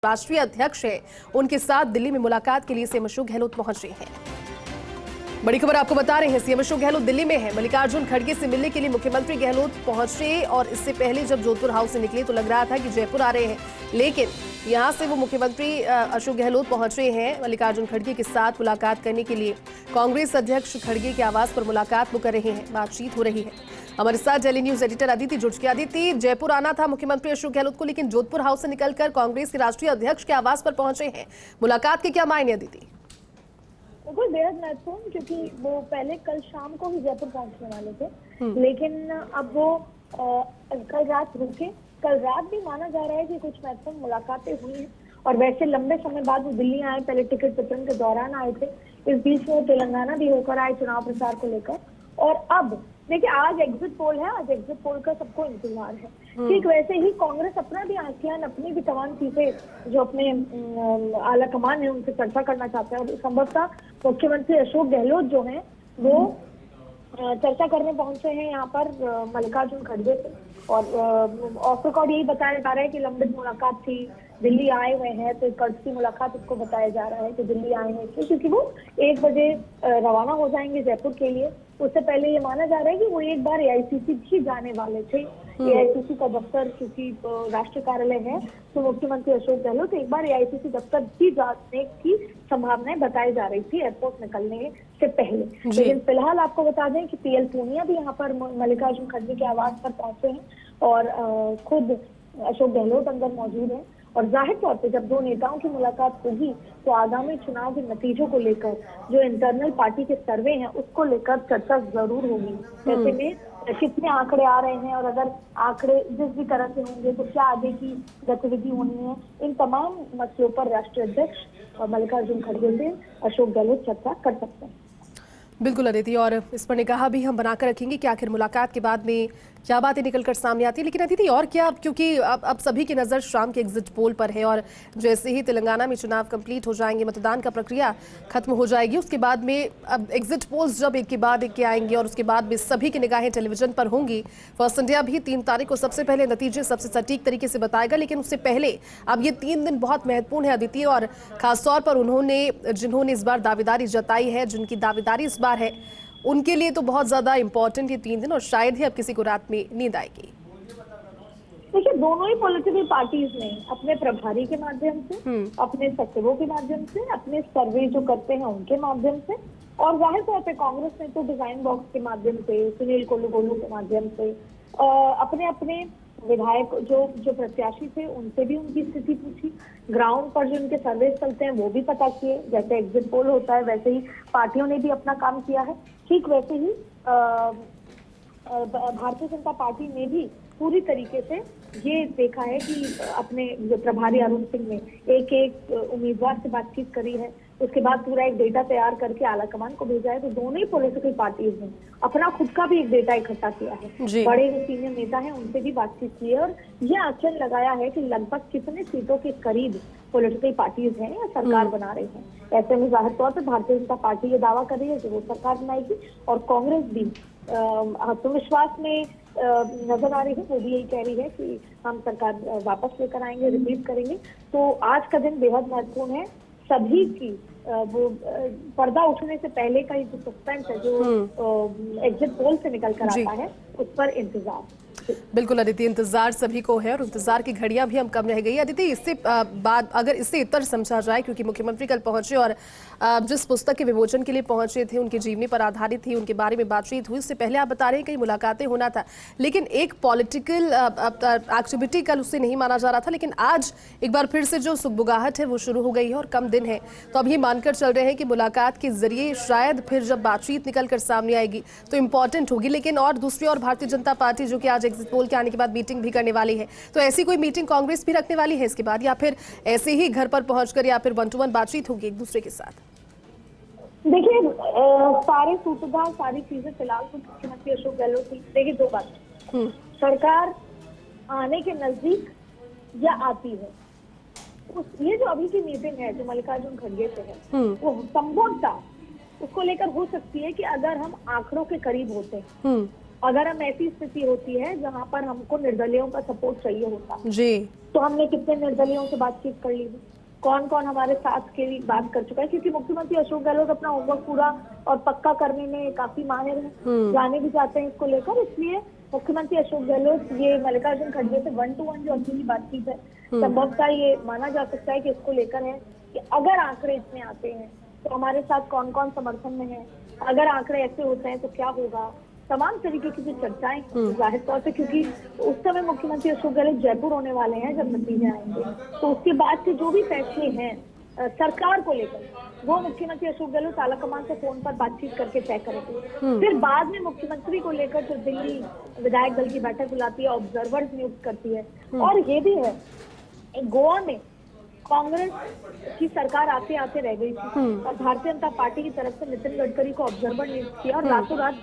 राष्ट्रीय अध्यक्ष है, उनके साथ दिल्ली में मुलाकात के लिए सीएम अशोक गहलोत पहुंच रहे हैं। बड़ी खबर आपको बता रहे हैं, सीएम अशोक गहलोत दिल्ली में है। मल्लिकार्जुन खड़गे से मिलने के लिए मुख्यमंत्री गहलोत पहुंचे और इससे पहले जब जोधपुर हाउस से निकले तो लग रहा था कि जयपुर आ रहे हैं, लेकिन यहां से वो मुख्यमंत्री अशोक गहलोत पहुंचे हैं मल्लिकार्जुन खड़गे के साथ मुलाकात करने के लिए। कांग्रेस अध्यक्ष खड़गे के आवास पर मुलाकात वो कर रहे हैं, बातचीत हो रही है। हमारे साथ डेली न्यूज एडिटर अदिति जुड़ चुकी। अदिति, जयपुर आना था मुख्यमंत्री अशोक गहलोत को, लेकिन जोधपुर हाउस से निकलकर कांग्रेस के राष्ट्रीय अध्यक्ष के आवास पर पहुंचे हैं। मुलाकात के क्या मायने अदिति? बिल्कुल बेहद महत्वपूर्ण, क्योंकि वो पहले कल शाम को ही जयपुर पहुंचने वाले थे, लेकिन अब वो कल रात रुके। कल रात भी माना जा रहा है कि कुछ महत्वपूर्ण मुलाकातें हुई हैं और वैसे लंबे समय बाद वो दिल्ली आए। पहले टिकट वितरण के दौरान आए थे, इस बीच में तेलंगाना भी होकर आए चुनाव प्रचार को लेकर। और अब देखिए, आज एग्जिट पोल है, आज एग्जिट पोल का सबको इंतजार है। ठीक वैसे ही कांग्रेस अपना भी आकलन, अपनी भी तमाम चीजें जो अपने आला कमान है उनसे चर्चा करना चाहते हैं और संभवतः मुख्यमंत्री अशोक गहलोत जो हैं वो चर्चा करने पहुंचे हैं यहाँ पर मल्लिकार्जुन खड़गे से। और ऑफ रिकॉर्ड यही बताया जा रहा है कि लंबित मुलाकात थी, दिल्ली आए हुए हैं, तो कर्ज मुलाकात उसको बताया जा रहा है कि दिल्ली आए हैं इसलिए क्योंकि वो 1 बजे रवाना हो जाएंगे जयपुर के लिए। उससे पहले ये माना जा रहा है कि वो एक बार एआईसीसी भी जाने वाले थे। एआईसीसी का दफ्तर क्योंकि राष्ट्रीय कार्यालय है, तो मुख्यमंत्री अशोक गहलोत एक बार एआईसीसी दफ्तर भी जाने की संभावनाएं बताई जा रही थी एयरपोर्ट निकलने से पहले। लेकिन फिलहाल आपको बता दें कि पीएल पूनिया भी यहाँ पर मल्लिकार्जुन खड़गे के आवास पर पहुंचे हैं और खुद अशोक गहलोत अंदर मौजूद है। और जाहिर तौर पे जब दो नेताओं की मुलाकात होगी तो आगामी चुनाव के नतीजों को लेकर जो इंटरनल पार्टी के सर्वे हैं उसको लेकर चर्चा जरूर होगी। ऐसे में कितने आंकड़े आ रहे हैं और अगर आंकड़े जिस भी तरह से होंगे तो क्या आगे की गतिविधि होनी है, इन तमाम मसलों पर राष्ट्रीय अध्यक्ष और मल्लिकार्जुन खड़गे से अशोक गहलोत चर्चा कर सकते हैं। बिल्कुल अदिति, और इस पर निगाह भी हम बनाकर रखेंगे कि आखिर मुलाकात के बाद में क्या बातें निकलकर सामने आती है। लेकिन अदिति और क्या, क्योंकि अब सभी की नज़र शाम के एग्जिट पोल पर है और जैसे ही तेलंगाना में चुनाव कंप्लीट हो जाएंगे, मतदान का प्रक्रिया खत्म हो जाएगी, उसके बाद में अब एग्जिट पोल्स जब एक के बाद एक के आएंगे और उसके बाद में सभी की निगाहें टेलीविजन पर होंगी। फर्स्ट इंडिया भी 3 तारीख को सबसे पहले नतीजे सबसे सटीक तरीके से बताएगा, लेकिन उससे पहले अब ये 3 दिन बहुत महत्वपूर्ण है अदिति, और खासतौर पर जिन्होंने इस बार दावेदारी जताई है, जिनकी दावेदारी इस बार है, उनके लिए तो बहुत ज्यादा इंपॉर्टेंट ये 3 दिन और शायद ही अब किसी को रात में नींद आएगी। देखिए, दोनों ही पॉलिटिकल पार्टीज ने अपने प्रभारी के माध्यम से, अपने सचिवों के माध्यम से, अपने सर्वे जो करते हैं उनके माध्यम से, और जाहिर तौर पे कांग्रेस ने तो डिजाइन बॉक्स के माध्यम से, सुनील कोलू के माध्यम से अपने अपने विधायक जो प्रत्याशी थे उनसे भी उनकी स्थिति पूछी। ग्राउंड पर जो उनके सर्वे चलते हैं वो भी पता किए। जैसे एग्जिट पोल होता है वैसे ही पार्टियों ने भी अपना काम किया है। ठीक वैसे ही भारतीय जनता पार्टी ने भी पूरी तरीके से ये देखा है कि अपने जो प्रभारी अरुण सिंह ने एक उम्मीदवार से बातचीत करी है, उसके बाद पूरा एक डेटा तैयार करके आला कमान को भेजा है। तो दोनों ही पॉलिटिकल पार्टीज ने अपना खुद का भी एक डेटा इकट्ठा किया है। बड़े जो सीनियर नेता हैं उनसे भी बातचीत की है और ये आकलन लगाया है कि लगभग कितने सीटों के करीब पॉलिटिकल पार्टीज हैं या सरकार बना रही हैं। ऐसे में जाहिर तौर पर भारतीय जनता पार्टी ये दावा कर रही है कि वो सरकार बनाएगी और कांग्रेस भी आत्मविश्वास में नजर आ रही है। वो भी यही कह रही है कि हम सरकार वापस लेकर आएंगे, रिपीट करेंगे। तो आज का दिन बेहद महत्वपूर्ण है। सभी की वो पर्दा उठने से पहले का जो सस्पेंस है, जो एग्जिट पोल से निकल कर आता है, उस पर इंतजार। बिल्कुल अदिति, इंतजार सभी को है और इंतजार की घड़ियां भी हम कम रह गई। अदिति, इससे बाद अगर इससे इतर समझा जाए, क्योंकि मुख्यमंत्री कल पहुंचे और जिस पुस्तक के विमोचन के लिए पहुंचे थे उनकी जीवनी पर आधारित थी, उनके बारे में बातचीत हुई। उससे पहले आप बता रहे हैं कई मुलाकातें होना था, लेकिन एक पॉलिटिकल एक्टिविटी कल उससे नहीं माना जा रहा था, लेकिन आज एक बार फिर से जो सुगबुगाहट है वो शुरू हो गई है और कम दिन है, तो अब ये मानकर चल रहे हैं कि मुलाकात के जरिए शायद फिर जब बातचीत निकल कर सामने आएगी तो इंपॉर्टेंट होगी। लेकिन और दूसरी ओर भारतीय जनता पार्टी जो कि आज एग्जिट पोल के आने के बाद मीटिंग भी करने वाली है, तो ऐसी कोई मीटिंग कांग्रेस भी रखने वाली है इसके बाद, या फिर ऐसे ही घर पर पहुंचकर या फिर 1 to 1 बातचीत होगी एक दूसरे के साथ? देखिए, सारे सूत्रधार, सारी चीजें फिलहाल तो मुख्यमंत्री अशोक गहलोत की। देखिए, 2 बात, सरकार आने के नजदीक या आती है, ये जो अभी की मीटिंग है जो मल्लिकार्जुन खड़गे से है, वो संभवतः उसको लेकर हो सकती है कि अगर हम आंकड़ों के करीब होते हैं अगर हम ऐसी स्थिति होती है जहां पर हमको निर्दलियों का सपोर्ट चाहिए होता जी। तो हमने कितने निर्दलियों से बातचीत कर ली थी, कौन कौन हमारे साथ के लिए बात कर चुका है, क्योंकि मुख्यमंत्री अशोक गहलोत अपना होमवर्क पूरा और पक्का करने में काफी माहिर है, जाने भी चाहते हैं इसको लेकर। इसलिए मुख्यमंत्री अशोक गहलोत ये मल्लिकार्जुन खड़गे से 1-to-1 जो अकेली बातचीत है, संभवतः ये माना जा सकता है कि इसको लेकर है कि अगर आंकड़े इतने आते हैं तो हमारे साथ कौन कौन समर्थन में है, अगर आंकड़े ऐसे होते हैं तो क्या होगा, तमाम तरीके की जो चर्चाएं जाहिर तौर से, क्योंकि उस समय मुख्यमंत्री अशोक गहलोत जयपुर होने वाले हैं जब नतीजे आएंगे, तो उसके बाद से जो भी फैसले हैं सरकार को लेकर वो मुख्यमंत्री अशोक गहलोत आलाकमान से फोन पर बातचीत करके तय करेंगे। फिर बाद में मुख्यमंत्री को लेकर जो दिल्ली विधायक दल की बैठक बुलाती है, ऑब्जर्वर्स नियुक्त करती है। और ये भी है, गोवा में कांग्रेस की सरकार आते आते रह गई थी और भारतीय जनता पार्टी की तरफ से नितिन गडकरी को ऑब्जर्वर नियुक्त किया और रातों रात